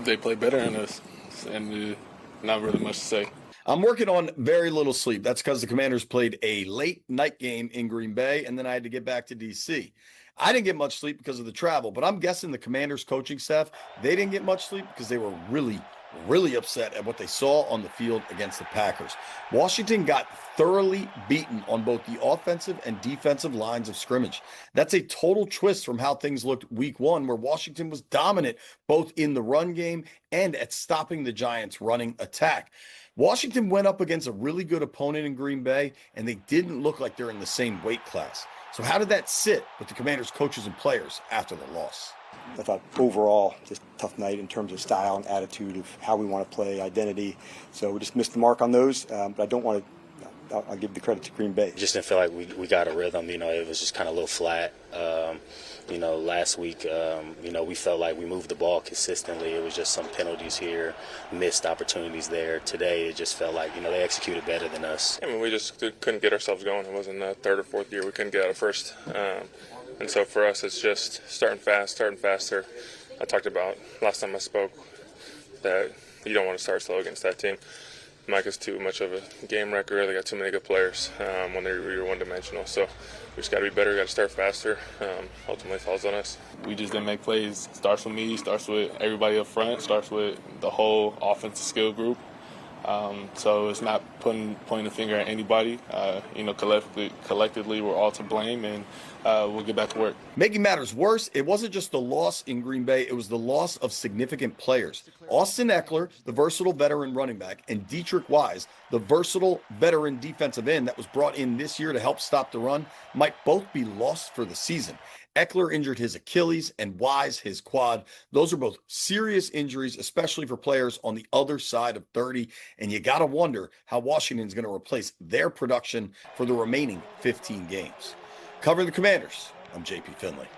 They play better than us, and not really much to say. I'm working on very little sleep. That's because the Commanders played a late night game in Green Bay, and then I had to get back to D.C. I didn't get much sleep because of the travel, but I'm guessing the Commanders coaching staff, they didn't get much sleep because they were really upset at what they saw on the field against the Packers. Washington got thoroughly beaten on both the offensive and defensive lines of scrimmage. That's a total twist from how things looked week one, where Washington was dominant both in the run game and at stopping the Giants' running attack. Washington went up against a really good opponent in Green Bay, and they didn't look like they're in the same weight class. So how did that sit with the Commanders' coaches and players after the loss? I thought overall, just a tough night in terms of style and attitude of how we want to play, identity. So we just missed the mark on those, but I don't want to. I'll give the credit to Green Bay. Just didn't feel like we got a rhythm. It was just kind of a little flat. Last week, we felt like we moved the ball consistently. It was just some penalties here, missed opportunities there. Today, it just felt like, they executed better than us. We just couldn't get ourselves going. It wasn't the third or fourth year. We couldn't get out of first. And so for us, it's just starting faster. I talked about last time I spoke that you don't want to start slow against that team. Micah's too much of a game record. They got too many good players when you're one-dimensional. So we just got to be better. We got to start faster. Ultimately, falls on us. We just didn't make plays. Starts with me. Starts with everybody up front. Starts with the whole offensive skill group. So it's not pointing the finger at anybody. Collectively, we're all to blame, and we'll get back to work. Making matters worse, it wasn't just the loss in Green Bay, it was the loss of significant players. Austin Eckler, the versatile veteran running back, and Dietrich Wise, the versatile veteran defensive end that was brought in this year to help stop the run, might both be lost for the season. Eckler injured his Achilles and Wise his quad. Those are both serious injuries, especially for players on the other side of 30. And you got to wonder how Washington's going to replace their production for the remaining 15 games. Covering the Commanders, I'm JP Finlay.